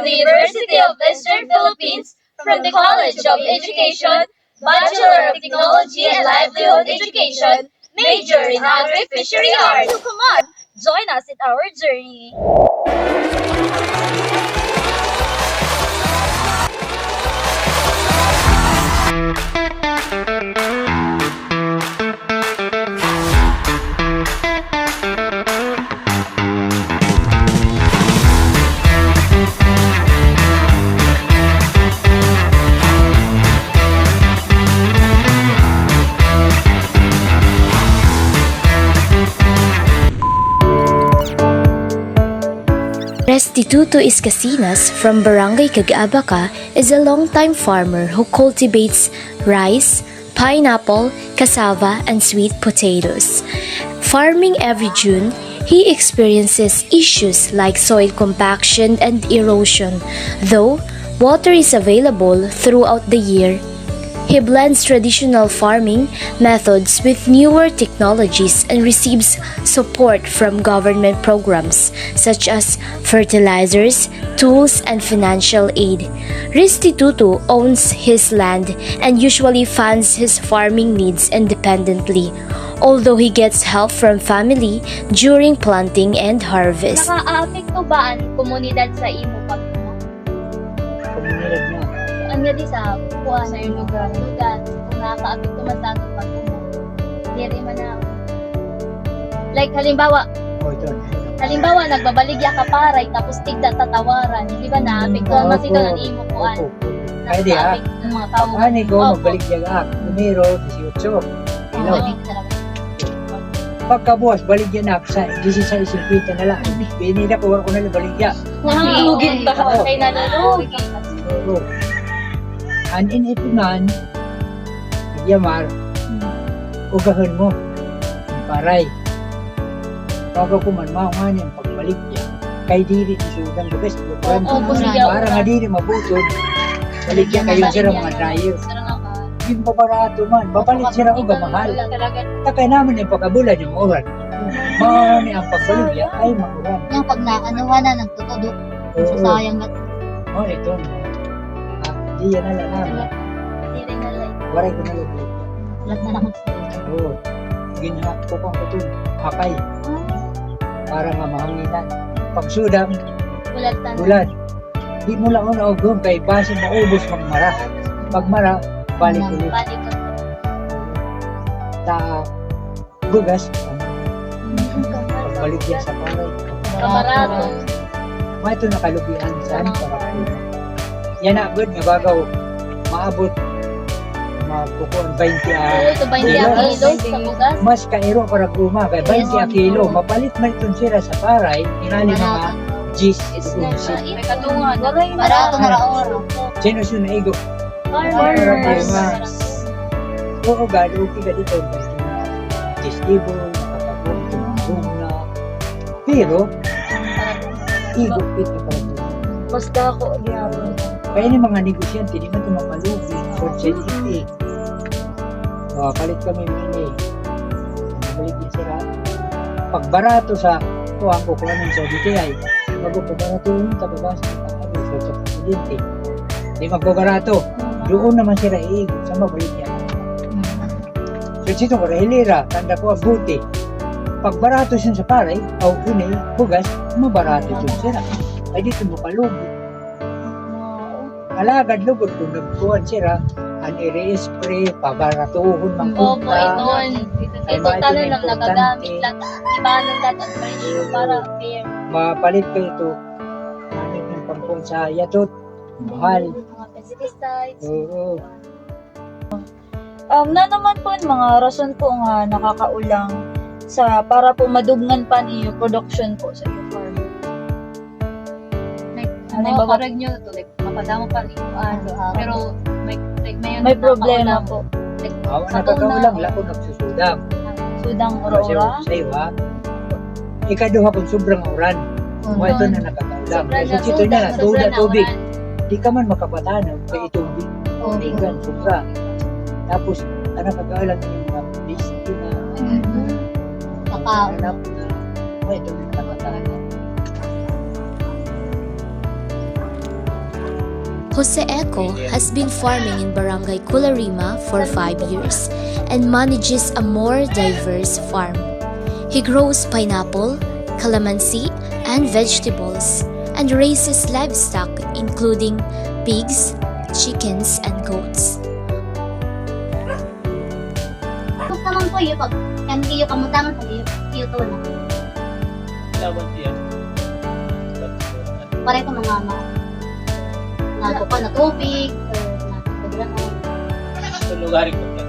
from the University of Eastern Philippines, from the College of Education, Bachelor of Technology and Livelihood Education, major in Agri-Fishery Arts. So come on, join us in our journey. Restituto Iscasinas from Barangay Cagabaca is a longtime farmer who cultivates rice, pineapple, cassava, and sweet potatoes. Farming every June, he experiences issues like soil compaction and erosion, though water is available throughout the year. He blends traditional farming methods with newer technologies and receives support from government programs such as fertilizers, tools, and financial aid. Restituto owns his land and usually funds his farming needs independently, although he gets help from family during planting and harvest. Naka-apekto ba ang komunidad sa imo pagtumo? Komunidad na. Ang di sa kuha sa iyong lugar. Kung nakaka-apekto man sa atong pagtumo. Diri man na. Like halimbawa, nagbabaligya ka paray tapos tigda tatawaran. Di ba naapektuhan man sito ng imo kuan? Pwede ha. Ng mga tao. Ani ko magbaligya ka. Numero 18. Ilaw. Pagkabukas, baligyan na sa 16.50 na lang. Binila ko na lang baligya. Nahangugin ba ka kay nalulugin? Oo. Anin ito nan, Yamar, ugahan mo, ang paray. Pagka kumanmaw nga niya, pagbalik niya, kay diri isudang lugas, para nga diri mabutod, balik niya kayo sila mga dryer. Yung pabarato man, babalit sila uga mahal. Takay naman yung pagkabulan yung oran. Mahal ang pagbalik niya ay maguran. Yung pag nakanuha na nagtutudok, sayang na. Oh, ito. Di yan na lang namin. Waray ko na lang. Ulat na lang. Oo. Ginhak ko pang ito. Hakay. Para nga mahanginan. Pagsudang, ulan. Di mo lang una og kay base maubos magmara. Pagmara, balik ulit. Ta bugas. Pagbalik yan sa paray. Kamarado. May ito nakalubihan saan para yan na good nga bagaw maabot mapukuan 20 Ito 20 ang kilo sa bugas. mas kairo para guma kay 20 a kilo mapalit man itong sira sa paray inali mga gis May katungan. Barato na raon. sino siya naigo Farmers. oo gado okay ka dito gis ibo nakapagong na pero igo ito para Basta ako gyapon. kaya ni mga negosyante, di man ito mapalugi for GDP. Palit kami mini. Balik din sila. Pagbarato sa kuha ko kung anong sa DTI, magpapabarato yung tababasa ng pangabos sa presidente. Di magbabarato. Doon naman sila iigo sa mabalik niya. So sito ko, rahilira, tanda ko ang buti. Pagbarato siya sa paray, o unay, bugas, mabarato siya sila. Ay dito mo palugi. Alagad lugod kung nagkuhan sila, ang i-spray, pabaratuhon, Opo, mangkunta. ito tanan lang nagagamit lahat. Ibanan lahat ang presyo para fair. Mapalit ko ito. Ano yung pangkong sa yatot. Mahal. Mga pesticides. Oo. Na naman po mga rason po nga nakakaulang sa para po madugnan pa niyo production po sa iyo farm. Ano ba nyo to like mapadamo pa rin pero May problema po. Awa nakakaulang, lako nagsusudang. Sudang Kasi ora-ora. sa iwa, ikaduha kung sobrang uran. Ito na nakakaulang. Kasi dito na, tubig. Di ka man makapatanan kay itubig. Tubigan, sobra. Tapos, nakakaulang yung mga bis, yung mga hanap na, ito na nakapatanan. Jose Eco has been farming in Barangay Cularima for 5 years and manages a more diverse farm. He grows pineapple, calamansi, and vegetables, and raises livestock including pigs, chickens, and goats. Kung naman po yung pag kandiyo kamutangan sa iyo to na. Laban siya. Pare ko mga nago pa na tubig, Sa lugar ko na.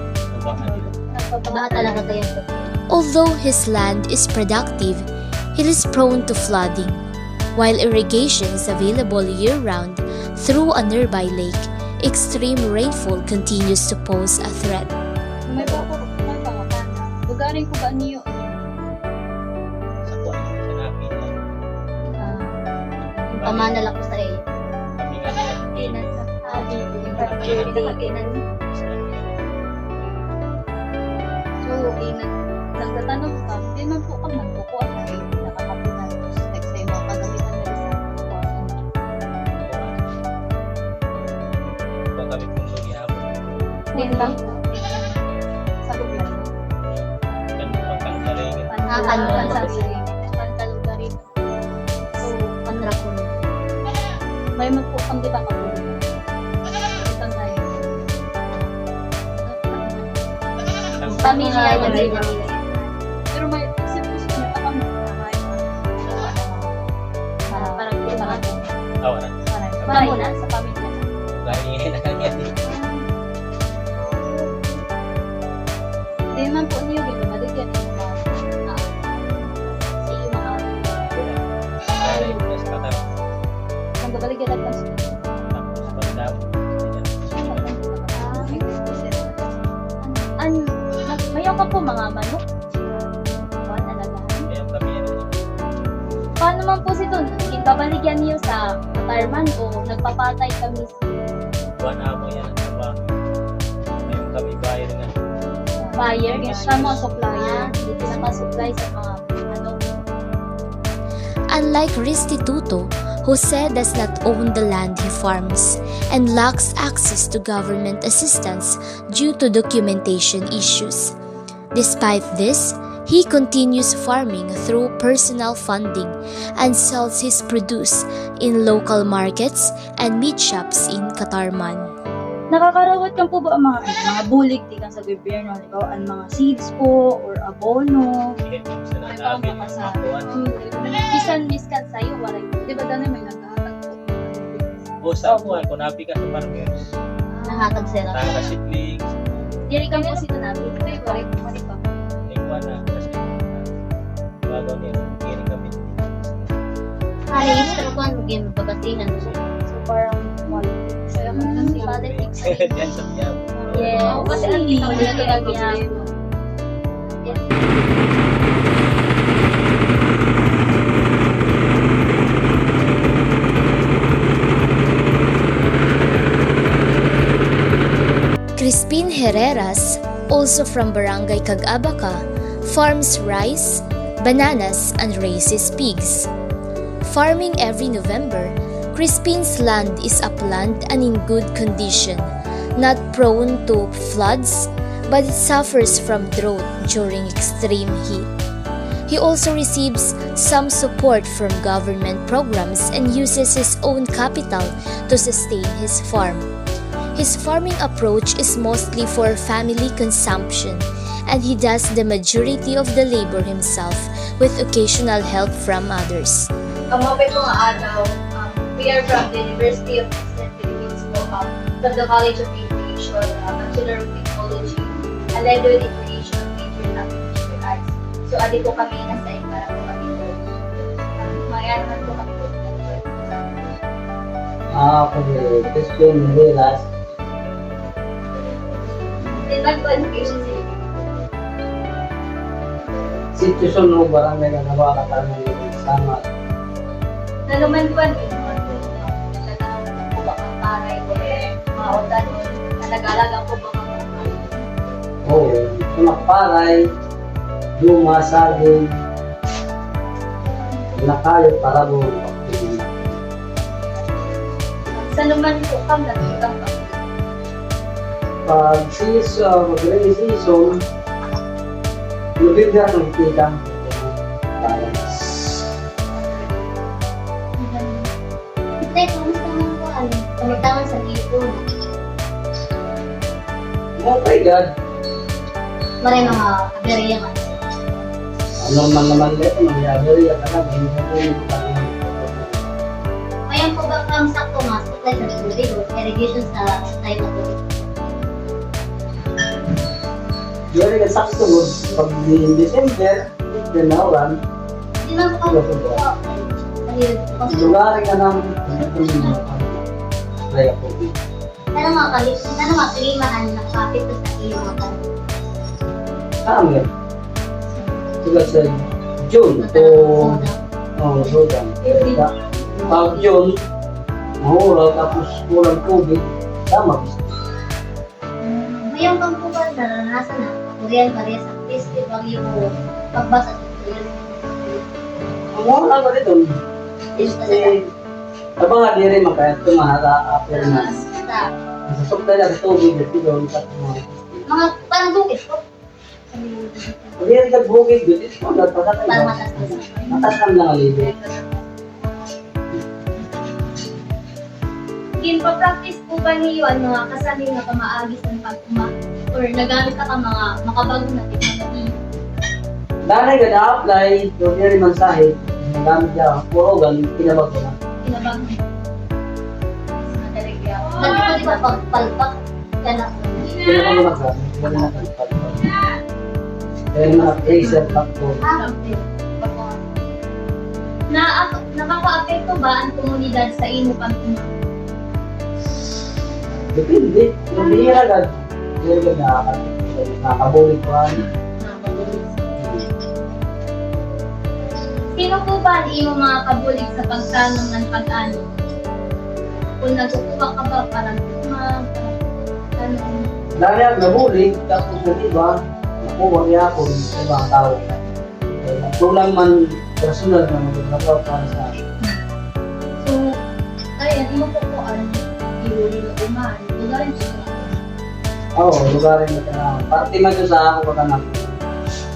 Baka nila. nagpapabaha talaga tayo. Although his land is productive, it is prone to flooding. While irrigation is available year-round through a nearby lake, extreme rainfall continues to pose a threat. May pangapan. Lugarin ko ba niyo? Sa kuwan. Sa namin. Pamana lang ko sa iyo. Kami nga nila. So, nagtatanong ka, di man po kami nagkukuha na rin nakakapitan. Next time, mga kagamitan na rin sa kukuha. Kung kami pong magyabon. Din lang. Sa lugar. Ganun pang kangkaringin. Pantalugan sa sarili. Pantalugarin. So, panrakon. may man po kami ba kapulong? Ito na yun. Pamilya yan din. Pero may isip-isip niyo pa kami na kahit parang po mga Awa na. Pamuna. sa pamilya. Laingin na kanya. Di man po niyo dito, maligyan niyo na Sa iyo mga Kaya yung plus patang. kung babaligyan natin sa Tapos pagdaw. mayaw ka po mga manok. Kuhan alagahan. Kaya kami yan. Paano man po si Ton? Babaligyan niyo sa retirement o nagpapatay kami sa Buwan na mo yan. Diba? Ngayon kami bayar nga. buyer, sa mga supplier. Hindi sila ma-supply sa mga ano. Unlike Restituto, Jose does not own the land he farms and lacks access to government assistance due to documentation issues. Despite this, he continues farming through personal funding and sells his produce in local markets and meat shops in Catarman. Nakakarawat kan po ba ang mga bulig di kan sa gobyerno? Halimbawa, ang mga seeds po or abono. Kahit yung sa namin. Makuhan. Bisan miskan sa'yo, waray. Di ba dami may naghahatag po? O sa kuwan. Kung napi ka sa farmers. nahatag sila. Tanga seedlings. Diri kami po sito namin. Ay, waray po, waray pa. Ikuan na. Kasi bago niya. Kiri kami. Halis, pero kung maging magpapasihan mo siya. So, parang one. Kaya kasi politics. Diyan sa biyab. Yes. Kasi ang dito ko nila ginagawa. Crispin Herreras, also from Barangay Cagabaca, farms rice, bananas, and raises pigs. Farming every November, Crispin's land is upland and in good condition, not prone to floods, but it suffers from drought during extreme heat. He also receives some support from government programs and uses his own capital to sustain his farm. His farming approach is mostly for family consumption, and he does the majority of the labor himself with occasional help from others. Kamapit ko nga araw, we are from the University of Eastern Philippines po, from the College of Aviation, Bachelor of Technology, Allied Education, major in Application Arts. So, adi po kami nasa para po kami po. Mayayaman po kami po. Ako Crispin Herreras, Then, po education sa iyo. sitwasyon mo barangay na nabakatarman yung sama. Naluman po ang talagang po ba kang paray ko mga otan, nag-alaga po ba kang Oo, sumakparay, luma, saging, nakayot para mo. Sa naman po kang nakikang pa. Pag mag-rainy season, November ng kitang balance. Tay, kamusta man po? Kamutangan sa ipon. Okay, God. Maray mga aberya nga. Ano man naman dito, mangyari ka na, hindi mo yung Ngayon po ba kang sakto nga, supply sa tubig o irrigation sa time na tubig? Yari ka sakto mo, pag in December, ganawan, Hindi man po kang lugar ka ng kaya po. Sana mga kalimahan na kapit sa iyo mga tanong. Amin. Tulad sa June to Sudan. Pag June, mahura tapos kulang tubig, tama gusto. Mayroon kang po ba naranasan na Korean Maria sa festival yung pagbasa sa Korean? Ang mahura ba dito? Abang di rin makaya ito mahara-apir na. Nasasukta na sa tubig at doon sa Mga parang bukid po. Pag yan nagbukid, dito ito nagpasakay. Parang matas po. Matasam lang ang libre. Ginpa-practice po ba niyo ang mga kasaling na kamaagis ng pag-uma? Or nagamit ka mga makabagong na technology? Dahil ka na-apply, doon yan rin mensahe. Nagamit niya, puro ganun, pinabag ko na. Pinabagong na Dati po di ba pagpalpak ka na po? Pinabag ko na ka. Pinabag na ka. Kaya naman ang pack ko. Nakaka-apekto ba ang komunidad sa imo pag-uma? Depende. Yung bihira agad. Bihira agad nakakabulit ko. Sino po ba ang imo mga kabulig sa pagtanong ng pag-ano? Kung nagkukuha ka ba parang tuma, parang Dahil ang nabulit, tapos na diba, nakuha niya ako sa ibang tao. Tulang man personal na magagawa para sa akin. So, ayan, imo po po ang iuli na umahan. Tugarin po na. Oo, lugarin na ka. Parte man ito sa ako ka na.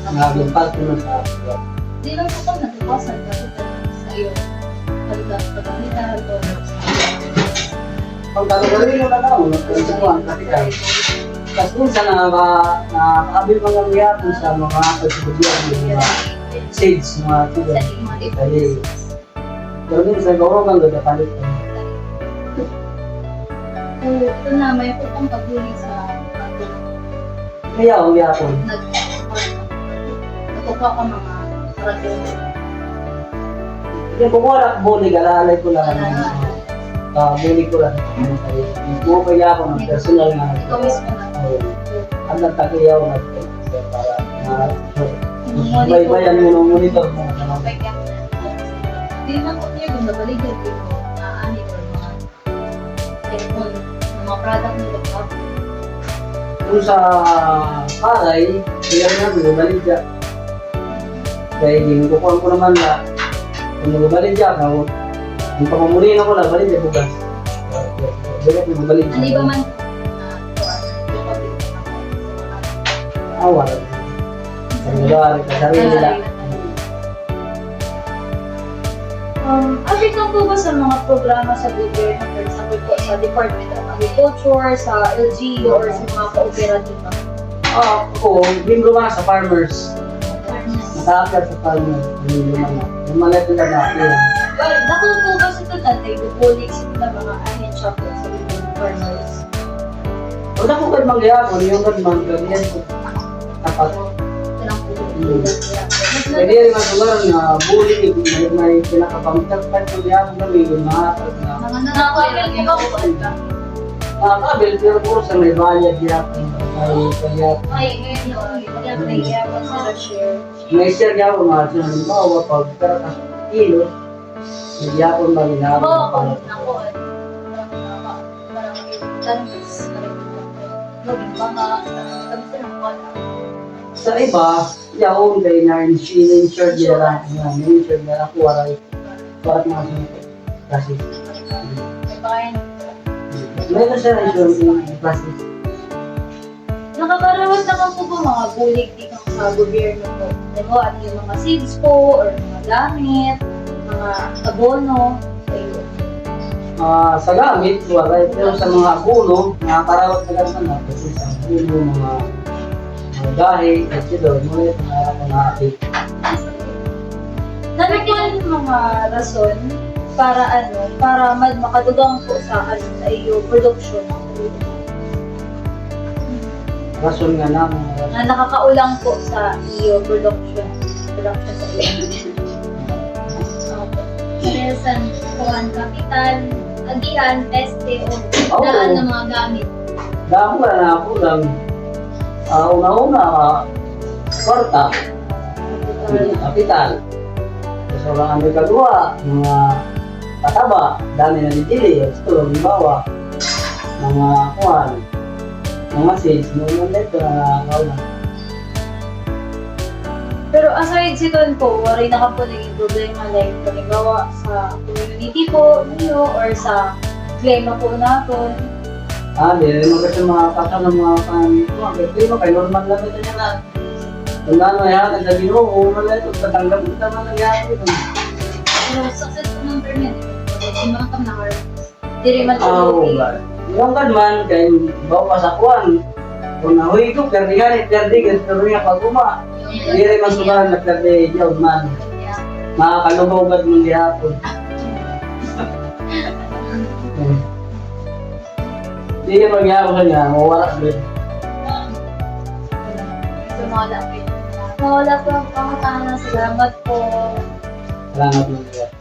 Naging parte man sa ako. Di lang po kung natukasan ka sa iyo. Pagkakalitan o Pag talugarin mo na ako, nagpagsukuhan, kapitan. Tapos minsan nakakabil mga nangyari sa mga pagsukuhan, mga seeds, mga sa tugan. mga Dali. Pero minsan, gawin kang gagapalit. So, ito na, may po kong pagbulig sa Kaya ang yapon. natukuha ka mga radyo. Yung kumuha na bulig, alalay ko lang. Bulig ko lang. Buo kaya ako ng personal na. Ikaw mismo na. Ang nagtakiyaw na para baybayan mo ng monitor mo. Hindi naman po niya kung nabaligyan ko yung mga ani or mga telephone, mga product na laptop. Kung sa paray, kaya na bumalik siya. Kaya hindi ko naman na kung bumalik siya, yung pamamuli na ko na, balik siya bukas. Bumalik siya. Hindi ba man Awal. Sa lugar, sa sarili nila. Update lang po ba sa mga programa sa gobyerno, for example po sa Department of Agriculture, sa LGU, or sa mga kooperatiba? Ako, membro ka sa farmers. Nakakit sa farmers. Yung malit nila natin. Dako po ba sa total ay bubulik sa mga ahin shop sa mga farmers? Wala ko kayo mangyayapon, yung ganun, ganyan ko. Tapat. Kailang po Pwede rin ang lugar na bulig, may pinakapangtagpat ko diyan kami, yung mga mga nakakailan po ba? kabel, pero po sa may bayad diyan, may kaya, Ay, ngayon, yung nagyayawan sila share. may share niya ako mga halimbawa, pag karakas kilo, nagyapon ba ginagawa Oo, ng palat. ako, parang yung tantos, maging baka, tapos na ako. Sa iba, yaon kay na in-share nila, in-share nila ako waray, para mga sunod. Kasi, May bayan, Meron siya na issue in plastic. Nakakarawat naman po ba mga bulig dito sa gobyerno po? Diba, at yung mga seeds po, or mga gamit, mga abono, sa iyo. Sa gamit, wala. Pero sa mga abono, nakakarawat na lang na. Kasi sa abono, mga gahe, at sila, mga nakakit. Ano po yung mga rason para para makadugang po sa sa iyo production ng food Rason nga na, na nakakaulang po sa iyo production sa iyo. Minsan, kuhan kapital, agihan, peste, o Oo. daan ng mga gamit. dahil na ako lang. Una-una, kwarta, kapital. So, ang may kagawa, mga kataba, dami na ditili. Ito, halimbawa, mga kuhan, mga seeds, mga neto na nakakauna. Pero aside si Ton po, wala na ka po naging problema like halimbawa sa community po niyo or sa klima po natin. Di rin mo kasi mga kasama ng mga klima, kay normal lang ito niya na. Kung ano yan, sabi mo, normal na ito, tatanggap mo naman nangyari ito. Pero successful number niya, yung mga kamnahar, di rin man Oo, okay. yung man, kaya bawa sa kuwan, kung nahuwi ko, perdi pero niya pag-uma. Hindi rin masubahan na perdi job man. Makakalubogad mong gihapon. Hindi ka magyapon sa niya, mawala din. Sumala po. Wala po ang pangatana. Salamat po. Salamat mo.